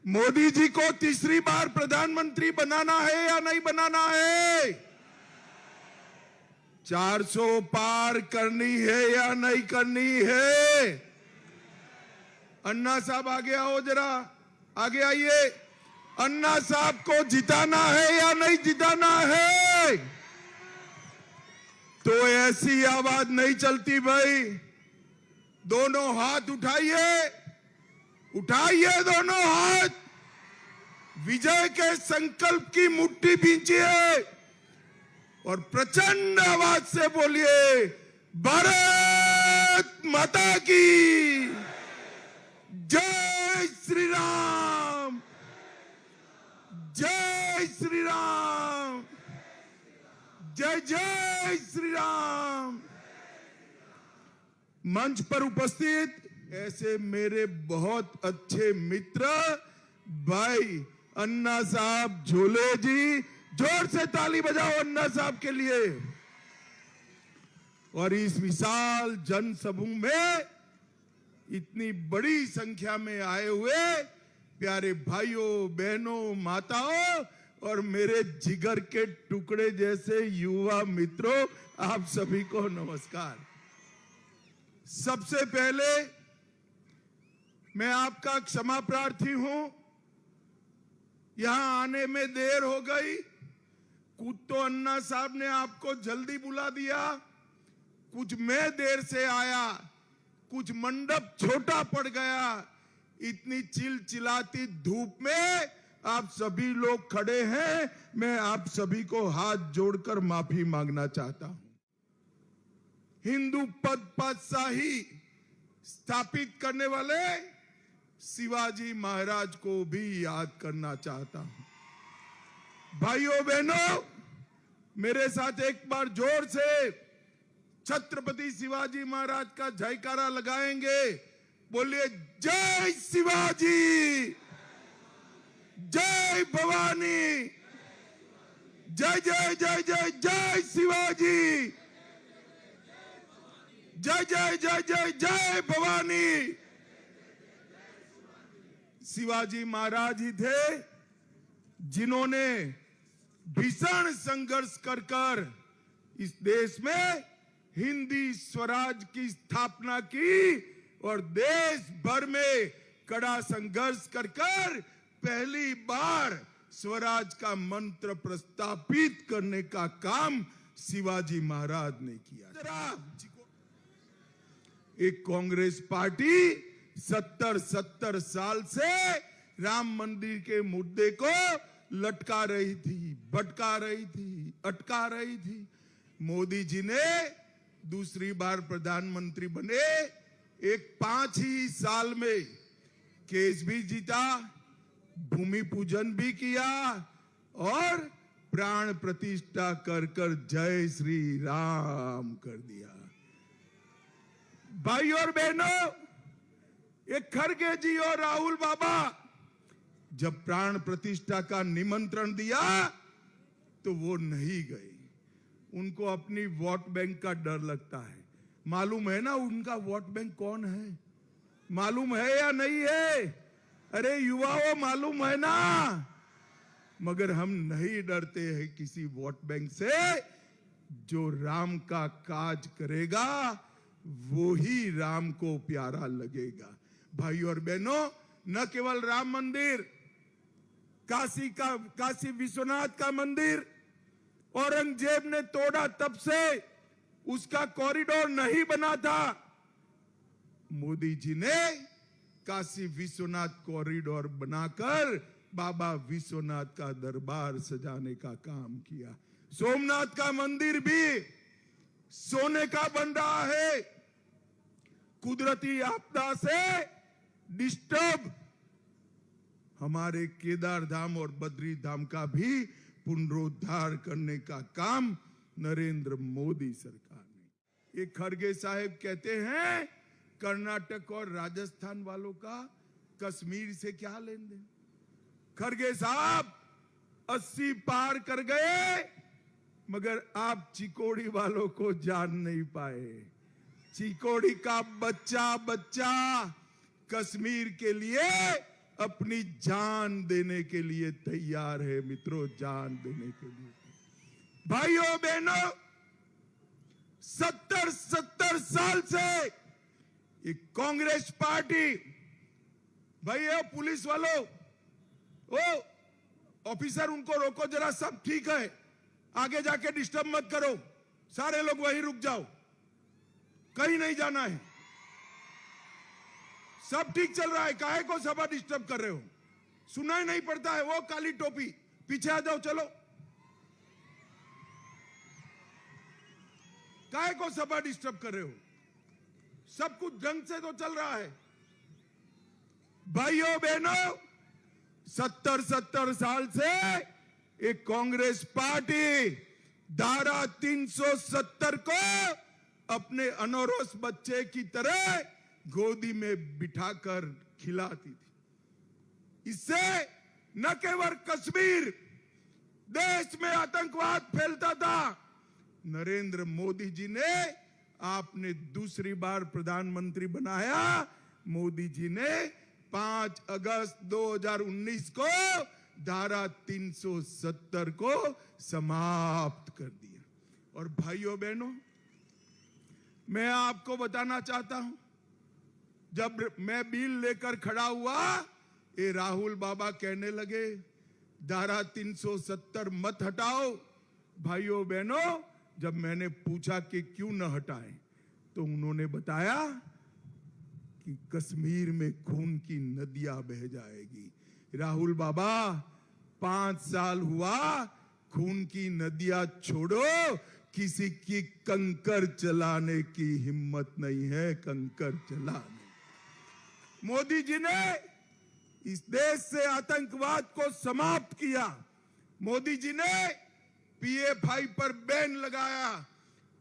मोदी जी को तीसरी बार प्रधानमंत्री बनाना है या नहीं बनाना है? 400 पार करनी है या नहीं करनी है? अन्ना साहब आगे आओ, जरा आगे आइए। अन्ना साहब को जिताना है या नहीं जिताना है? तो ऐसी आवाज नहीं चलती भाई। दोनों हाथ उठाइए, उठाइए दोनों हाथ, विजय के संकल्प की मुट्ठी भींचिए और प्रचंड आवाज से बोलिए, भारत माता की जय श्री राम, जय श्री राम, जय जय श्री राम। मंच पर उपस्थित ऐसे मेरे बहुत अच्छे मित्र भाई अन्ना साहब झोले जी, जोर से ताली बजाओ अन्ना साहब के लिए। और इस विशाल जनसमूह में इतनी बड़ी संख्या में आए हुए प्यारे भाइयों बहनों माताओं और मेरे जिगर के टुकड़े जैसे युवा मित्रों, आप सभी को नमस्कार। सबसे पहले मैं आपका क्षमा प्रार्थी हूं, यहां आने में देर हो गई। कुछ तो अन्ना साहब ने आपको जल्दी बुला दिया, कुछ मैं देर से आया, कुछ मंडप छोटा पड़ गया। इतनी चिलचिलाती धूप में आप सभी लोग खड़े हैं, मैं आप सभी को हाथ जोड़कर माफी मांगना चाहता हूं। हिंदू पद पातशाही स्थापित करने वाले शिवाजी महाराज को भी याद करना चाहता हूं। भाइयों बहनों, मेरे साथ एक बार जोर से छत्रपति शिवाजी महाराज का जयकारा लगाएंगे। बोलिए, जय शिवाजी, जय भवानी, जय जय जय जय जय शिवाजी, जय जय जय जय जय भवानी। शिवाजी महाराज ही थे जिन्होंने भीषण संघर्ष कर इस देश में हिंदी स्वराज की स्थापना की और देश भर में कड़ा संघर्ष कर पहली बार स्वराज का मंत्र प्रस्थापित करने का काम शिवाजी महाराज ने किया। एक कांग्रेस पार्टी 70 साल से राम मंदिर के मुद्दे को लटका रही थी, भटका रही थी, अटका रही थी। मोदी जी ने दूसरी बार प्रधानमंत्री बने, एक 5 ही साल में केस भी जीता, भूमि पूजन भी किया और प्राण प्रतिष्ठा कर जय श्री राम कर दिया। भाई और बहनों, ये खड़गे जी और राहुल बाबा जब प्राण प्रतिष्ठा का निमंत्रण दिया तो वो नहीं गए। उनको अपनी वोट बैंक का डर लगता है। मालूम है ना उनका वोट बैंक कौन है? मालूम है या नहीं है? अरे युवाओं, मालूम है ना? मगर हम नहीं डरते हैं किसी वोट बैंक से। जो राम का काज करेगा वो ही राम को प्यारा लगेगा। भाई और बहनों, न केवल राम मंदिर, काशी विश्वनाथ का मंदिर औरंगजेब ने तोड़ा, तब से उसका कॉरिडोर नहीं बना था। मोदी जी ने काशी विश्वनाथ कॉरिडोर बनाकर बाबा विश्वनाथ का दरबार सजाने का काम किया। सोमनाथ का मंदिर भी सोने का बन रहा है। कुदरती आपदा से डिस्टर्ब हमारे केदार धाम और बद्री धाम का भी पुनरुद्धार करने का काम नरेंद्र मोदी सरकार ने। ये खड़गे साहब कहते हैं कर्नाटक और राजस्थान वालों का कश्मीर से क्या लेन देन। खड़गे साहब 80 पार कर गए, मगर आप चिकोड़ी वालों को जान नहीं पाए। चिकोड़ी का बच्चा कश्मीर के लिए अपनी जान देने के लिए तैयार है मित्रों, जान देने के लिए। भाइयों बहनों, 70 साल से ये कांग्रेस पार्टी, भाई पुलिस वालों, ओ ऑफिसर उनको रोको जरा, सब ठीक है, आगे जाके डिस्टर्ब मत करो, सारे लोग वहीं रुक जाओ, कहीं नहीं जाना है, सब ठीक चल रहा है, काहे को सभा डिस्टर्ब कर रहे हो, सुनाई नहीं पड़ता है, वो काली टोपी पीछे आ जाओ, चलो, काहे को सभा डिस्टर्ब कर रहे हो, सब कुछ ढंग से तो चल रहा है। भाइयों बहनों, 70 साल से एक कांग्रेस पार्टी धारा 370 को अपने अनौरोस बच्चे की तरह गोदी में बिठाकर खिलाती थी। इससे न केवल कश्मीर, देश में आतंकवाद फैलता था। नरेंद्र मोदी जी ने आपने दूसरी बार प्रधानमंत्री बनाया, मोदी जी ने 5 अगस्त 2019 को धारा 370 को समाप्त कर दिया। और भाइयों बहनों, मैं आपको बताना चाहता हूं, जब मैं बिल लेकर खड़ा हुआ, ये राहुल बाबा कहने लगे धारा 370 मत हटाओ। भाइयों बहनों, जब मैंने पूछा कि क्यों न हटाएं, तो उन्होंने बताया कि कश्मीर में खून की नदियां बह जाएगी। राहुल बाबा, 5 साल हुआ, खून की नदियां छोड़ो, किसी की कंकर चलाने की हिम्मत नहीं है, कंकर चलाने। मोदी जी ने इस देश से आतंकवाद को समाप्त किया। मोदी जी ने PFI पर बैन लगाया।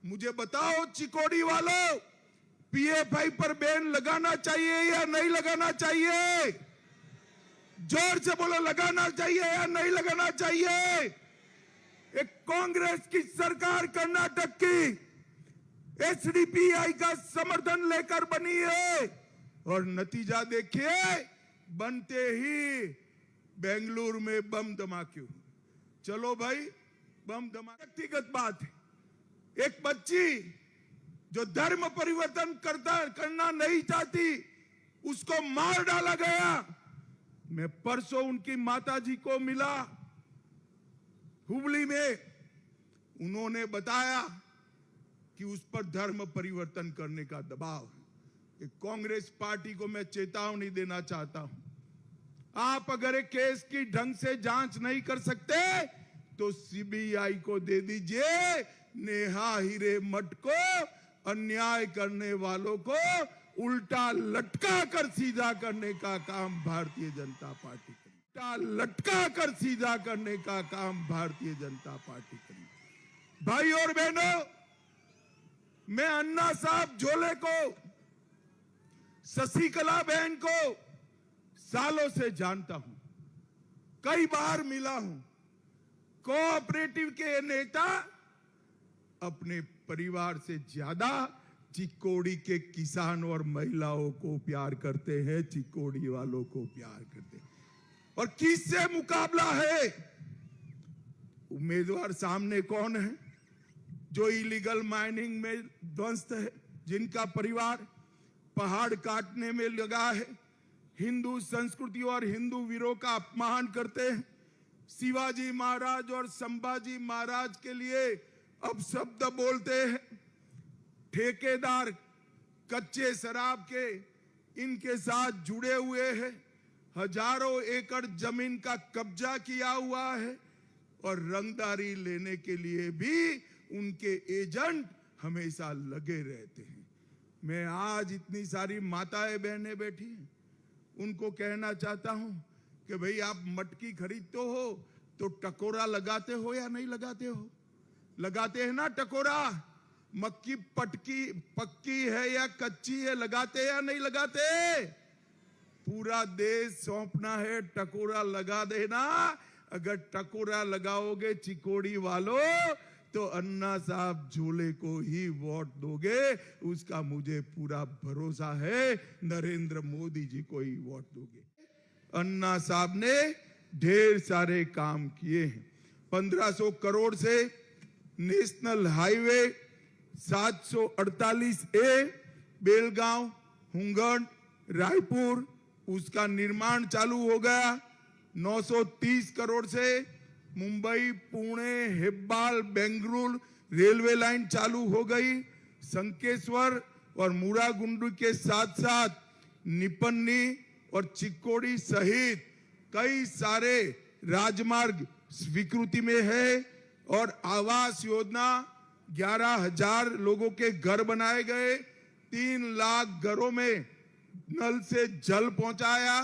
मुझे बताओ चिकोड़ी वालों, PFI पर बैन लगाना चाहिए या नहीं लगाना चाहिए? जोर से बोलो, लगाना चाहिए या नहीं लगाना चाहिए? एक कांग्रेस की सरकार कर्नाटक की HDPI का समर्थन लेकर बनी है, और नतीजा देखिए, बनते ही बेंगलुरु में बम धमाके हुए। चलो भाई, बम धमाके व्यक्तिगत बात है। एक बच्ची जो धर्म परिवर्तन करना नहीं चाहती, उसको मार डाला गया। मैं परसों उनकी माताजी को मिला हुबली में, उन्होंने बताया कि उस पर धर्म परिवर्तन करने का दबाव है। कांग्रेस पार्टी को मैं चेतावनी देना चाहता हूं, आप अगर एक केस की ढंग से जांच नहीं कर सकते तो CBI को दे दीजिए। नेहा हिरेमठ को, अन्याय करने वालों को उल्टा लटका कर सीधा करने का काम भारतीय जनता पार्टी करेगी। उल्टा लटका कर सीधा करने का काम भारतीय जनता पार्टी करेगी। भाई और बहनों, मैं अन्ना साहब झोले को, शशिकला बहन को सालों से जानता हूं, कई बार मिला हूं। कोऑपरेटिव के नेता अपने परिवार से ज्यादा चिकोड़ी के किसान और महिलाओं को प्यार करते हैं, चिकोड़ी वालों को प्यार करते हैं। और किससे मुकाबला है? उम्मीदवार सामने कौन है? जो इलीगल माइनिंग में ध्वस्त है, जिनका परिवार पहाड़ काटने में लगा है, हिंदू संस्कृति और हिंदू वीरों का अपमान करते हैं, शिवाजी महाराज और संभाजी महाराज के लिए अपशब्द बोलते हैं, ठेकेदार कच्चे शराब के इनके साथ जुड़े हुए हैं, हजारों एकड़ जमीन का कब्जा किया हुआ है, और रंगदारी लेने के लिए भी उनके एजेंट हमेशा लगे रहते हैं। मैं आज इतनी सारी माताएं बहनें बैठी हैं, उनको कहना चाहता हूं कि भाई आप मटकी खरीदते हो तो टकोरा लगाते हो या नहीं लगाते हो? लगाते हैं ना टकोरा। मक्की पक्की है या कच्ची है, लगाते या नहीं लगाते? पूरा देश सौंपना है, टकोरा लगा देना। अगर टकोरा लगाओगे चिकोड़ी वालों, तो अन्ना साहब झोले को ही वोट दोगे, उसका मुझे पूरा भरोसा है। नरेंद्र मोदी जी को ही वोट दोगे। अन्ना साहब ने ढेर सारे काम किए हैं। 1500 करोड़ से national highway 748A Belgaum Hungund Raipur उसका निर्माण चालू हो गया। 930 करोड़ से मुंबई पुणे हेब्बाल बेंगलुरु रेलवे लाइन चालू हो गई। संकेश्वर और मुरागुंडू के साथ साथ निपन्नी और चिक्कोड़ी सहित कई सारे राजमार्ग स्वीकृति में है और आवास योजना 11,000 लोगों के घर बनाए गए। 3 लाख घरों में नल से जल पहुंचाया।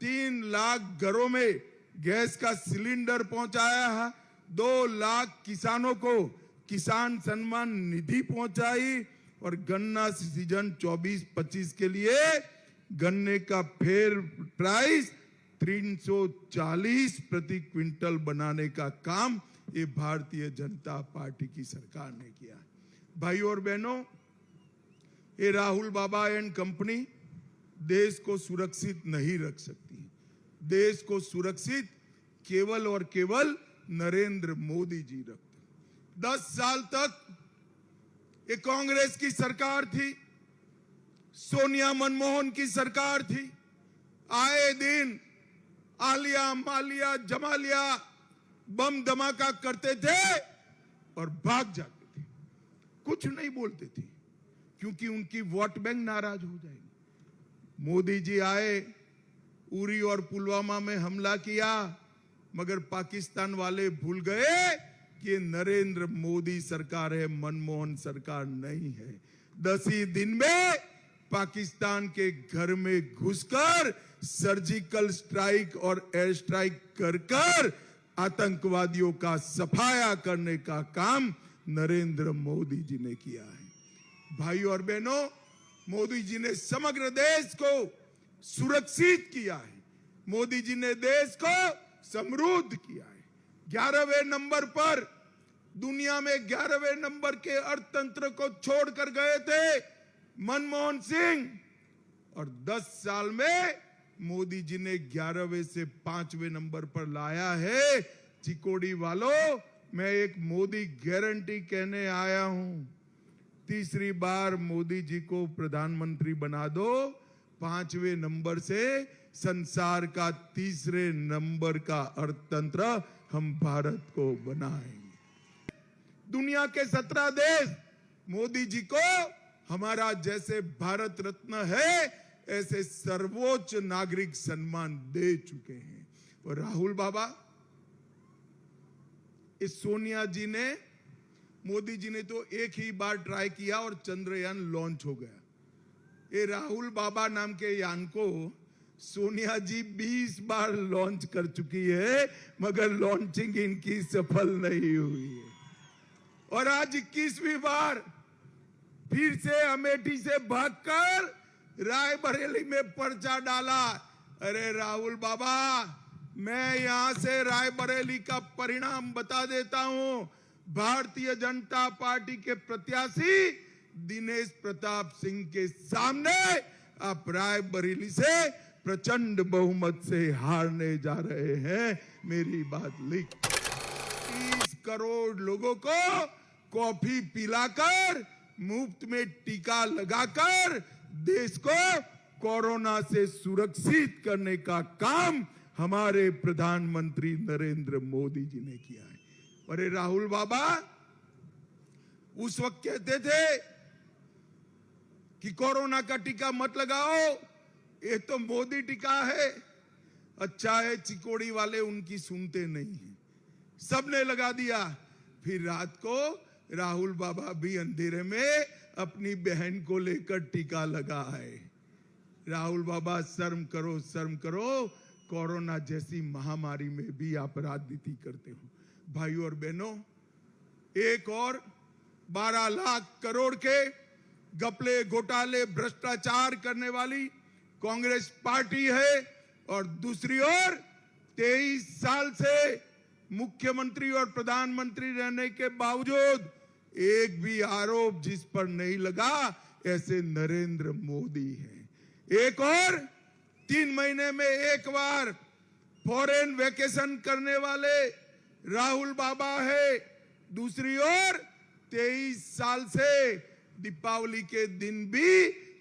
3 लाख घरों में गैस का सिलेंडर पहुंचाया। 2 लाख किसानों को किसान सम्मान निधि पहुंचाई और गन्ना सीजन 24-25 के लिए गन्ने का फेयर प्राइस 340 प्रति क्विंटल बनाने का काम ये भारतीय जनता पार्टी की सरकार ने किया। भाइयों और बहनों, ये राहुल बाबा एंड कंपनी देश को सुरक्षित नहीं रख सकती। देश को सुरक्षित केवल और केवल नरेंद्र मोदी जी रखते। 10 साल तक ये कांग्रेस की सरकार थी, सोनिया मनमोहन की सरकार थी। आए दिन आलिया मालिया जमालिया बम धमाका करते थे और भाग जाते थे, कुछ नहीं बोलते थे क्योंकि उनकी वोट बैंक नाराज हो जाएगी। मोदी जी आए, उरी और पुलवामा में हमला किया, मगर पाकिस्तान वाले भूल गए कि ये नरेंद्र मोदी सरकार है, मनमोहन सरकार नहीं है। 10 ही दिन में पाकिस्तान के घर में घुसकर सर्जिकल स्ट्राइक और एयर स्ट्राइक कर आतंकवादियों का सफाया करने का काम नरेंद्र मोदी जी ने किया है। भाइयों और बहनों, मोदी जी ने समग्र देश को सुरक्षित किया है। मोदी जी ने देश को समृद्ध किया है। 11वें नंबर पर, दुनिया में 11वें नंबर के अर्थतंत्र को छोड़कर गए थे मनमोहन सिंह, और 10 साल में मोदी जी ने 11वें से 5वें नंबर पर लाया है। चिकोड़ी वालों, मैं एक मोदी गारंटी कहने आया हूं। तीसरी बार मोदी जी को प्रधानमंत्री बना दो, 5वें नंबर से संसार का 3रे नंबर का अर्थतंत्र हम भारत को बनाएंगे। दुनिया के 17 देश मोदी जी को हमारा जैसे भारत रत्न है ऐसे सर्वोच्च नागरिक सम्मान दे चुके हैं। और राहुल बाबा, इस सोनिया जी ने, मोदी जी ने तो एक ही बार ट्राई किया और चंद्रयान लॉन्च हो गया। ये राहुल बाबा नाम के यान को सोनिया जी 20 बार लॉन्च कर चुकी है, मगर लॉन्चिंग इनकी सफल नहीं हुई है। और आज 21वीं बार फिर से अमेठी से भागकर रायबरेली में पर्चा डाला। अरे राहुल बाबा, मैं यहां से रायबरेली का परिणाम बता देता हूं। भारतीय जनता पार्टी के प्रत्याशी दिनेश प्रताप सिंह के सामने आप रायबरेली से प्रचंड बहुमत से हारने जा रहे हैं। मेरी बात लिख। 30 करोड़ लोगों को कॉफी पिलाकर, मुफ्त में टीका लगाकर देश को कोरोना से सुरक्षित करने का काम हमारे प्रधानमंत्री नरेंद्र मोदी जी ने किया है। और ये राहुल बाबा उस वक्त कहते थे कि कोरोना का टीका मत लगाओ, ये तो मोदी टीका है। अच्छा है, चिकोड़ी वाले उनकी सुनते नहीं है, सबने लगा दिया। फिर रात को राहुल बाबा भी अंधेरे में अपनी बहन को लेकर टीका लगा है। राहुल बाबा, शर्म करो, शर्म करो। कोरोना जैसी महामारी में भी आप राजनीति करते हो। भाइयों और बहनों, एक और 12 लाख करोड़ के घपले घोटाले भ्रष्टाचार करने वाली कांग्रेस पार्टी है, और दूसरी ओर 23 साल से मुख्यमंत्री और प्रधानमंत्री रहने के बावजूद एक भी आरोप जिस पर नहीं लगा, ऐसे नरेंद्र मोदी है। एक और 3 महीने में एक बार फॉरेन वेकेशन करने वाले राहुल बाबा है। दूसरी ओर 23 साल से दीपावली के दिन भी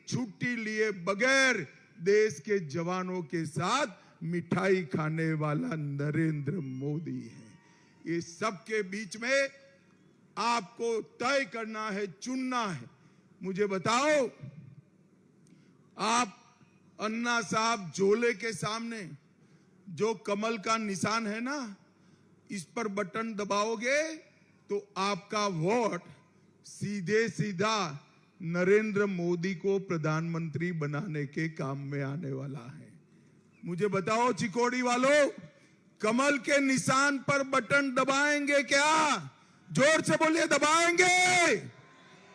छुट्टी लिए बगैर देश के जवानों के साथ मिठाई खाने वाला नरेंद्र मोदी है। ये सब के बीच में आपको तय करना है, चुनना है। मुझे बताओ, आप अन्ना साहब झोले के सामने जो कमल का निशान है ना, इस पर बटन दबाओगे तो आपका वोट सीधे सीधा नरेंद्र मोदी को प्रधानमंत्री बनाने के काम में आने वाला है। मुझे बताओ चिकोड़ी वालों, कमल के निशान पर बटन दबाएंगे क्या? जोर से बोलिए, दबाएंगे?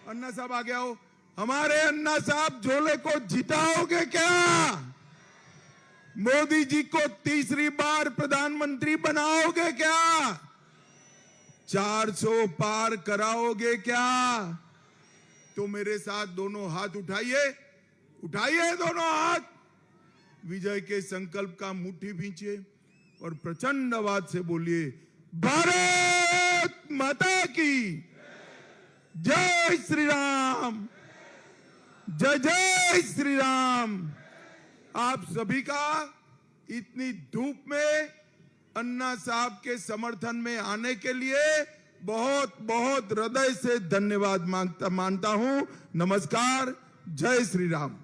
अन्ना साहब आगे आओ। हमारे अन्ना साहब झोले को जिताओगे क्या? मोदी जी को तीसरी बार प्रधानमंत्री बनाओगे क्या? 400 पार कराओगे क्या? तो मेरे साथ दोनों हाथ उठाइए, उठाइए दोनों हाथ, विजय के संकल्प का मुट्ठी भींचिए और प्रचंड आवाज से बोलिए, भारत माता की जय श्री राम, जय जय श्री राम। आप सभी का इतनी धूप में अन्ना साहब के समर्थन में आने के लिए बहुत बहुत हृदय से धन्यवाद मानता हूं। नमस्कार, जय श्री राम।